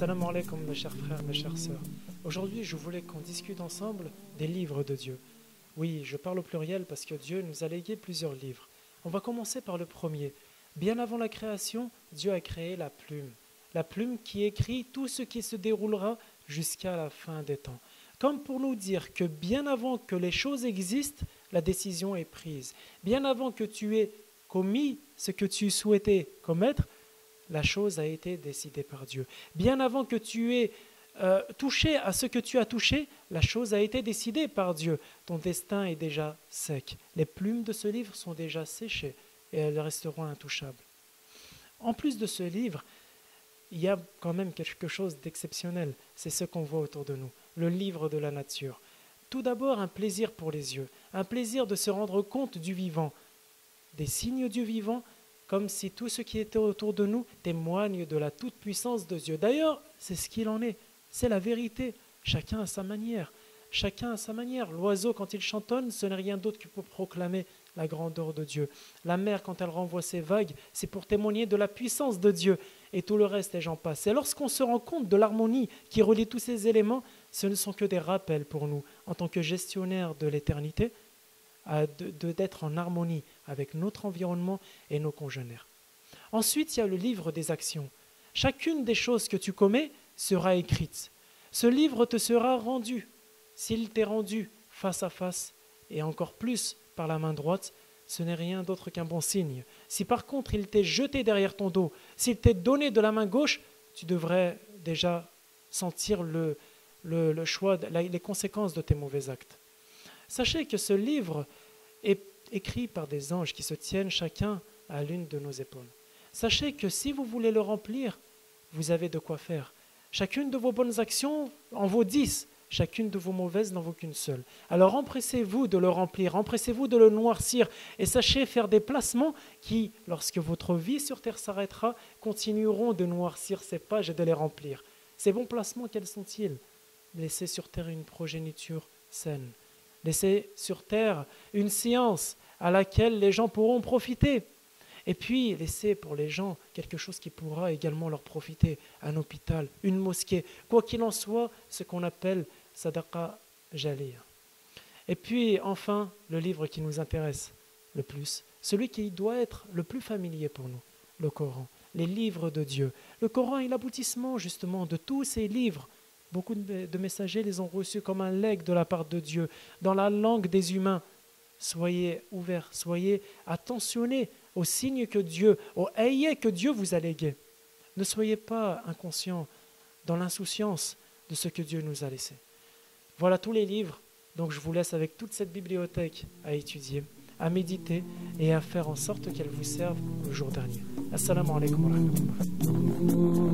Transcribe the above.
Assalamu alaikum mes chers frères, mes chères sœurs. Aujourd'hui, je voulais qu'on discute ensemble des livres de Dieu. Oui, je parle au pluriel parce que Dieu nous a légué plusieurs livres. On va commencer par le premier. Bien avant la création, Dieu a créé la plume qui écrit tout ce qui se déroulera jusqu'à la fin des temps. Comme pour nous dire que bien avant que les choses existent, la décision est prise. Bien avant que tu aies commis ce que tu souhaitais commettre, la chose a été décidée par Dieu. Bien avant que tu aies touché à ce que tu as touché, la chose a été décidée par Dieu. Ton destin est déjà sec. Les plumes de ce livre sont déjà séchées et elles resteront intouchables. En plus de ce livre, il y a quand même quelque chose d'exceptionnel. C'est ce qu'on voit autour de nous, le livre de la nature. Tout d'abord, un plaisir pour les yeux, un plaisir de se rendre compte du vivant, des signes du vivant, comme si tout ce qui était autour de nous témoigne de la toute-puissance de Dieu. D'ailleurs, c'est ce qu'il en est, c'est la vérité. Chacun à sa manière. Chacun à sa manière. L'oiseau, quand il chantonne, ce n'est rien d'autre que pour proclamer la grandeur de Dieu. La mer, quand elle renvoie ses vagues, c'est pour témoigner de la puissance de Dieu. Et tout le reste, et j'en passe. Et lorsqu'on se rend compte de l'harmonie qui relie tous ces éléments, ce ne sont que des rappels pour nous, en tant que gestionnaires de l'éternité, d'être en harmonie avec notre environnement et nos congénères. Ensuite, il y a le livre des actions. Chacune des choses que tu commets sera écrite. Ce livre te sera rendu. S'il t'est rendu face à face, et encore plus par la main droite, ce n'est rien d'autre qu'un bon signe. Si par contre il t'est jeté derrière ton dos, s'il t'est donné de la main gauche, tu devrais déjà sentir le choix, les conséquences de tes mauvais actes. Sachez que ce livre est écrit par des anges qui se tiennent chacun à l'une de nos épaules. Sachez que si vous voulez le remplir, vous avez de quoi faire. Chacune de vos bonnes actions en vaut 10, chacune de vos mauvaises n'en vaut qu'une seule. Alors empressez-vous de le remplir, empressez-vous de le noircir et sachez faire des placements qui, lorsque votre vie sur terre s'arrêtera, continueront de noircir ces pages et de les remplir. Ces bons placements, quels sont-ils? Laissez sur terre une progéniture saine. Laissez sur terre une science à laquelle les gens pourront profiter. Et puis, laissez pour les gens quelque chose qui pourra également leur profiter. Un hôpital, une mosquée, quoi qu'il en soit, ce qu'on appelle sadaqa jaliyah. Et puis, enfin, le livre qui nous intéresse le plus, celui qui doit être le plus familier pour nous, le Coran, les livres de Dieu. Le Coran est l'aboutissement justement de tous ces livres. Beaucoup de messagers les ont reçus comme un legs de la part de Dieu, dans la langue des humains. Soyez ouverts, soyez attentionnés aux signes que Dieu, aux ayés que Dieu vous a légués. Ne soyez pas inconscients dans l'insouciance de ce que Dieu nous a laissé. Voilà tous les livres, donc je vous laisse avec toute cette bibliothèque à étudier, à méditer et à faire en sorte qu'elle vous serve le jour dernier. Assalamu alaikum wa rahmatullah.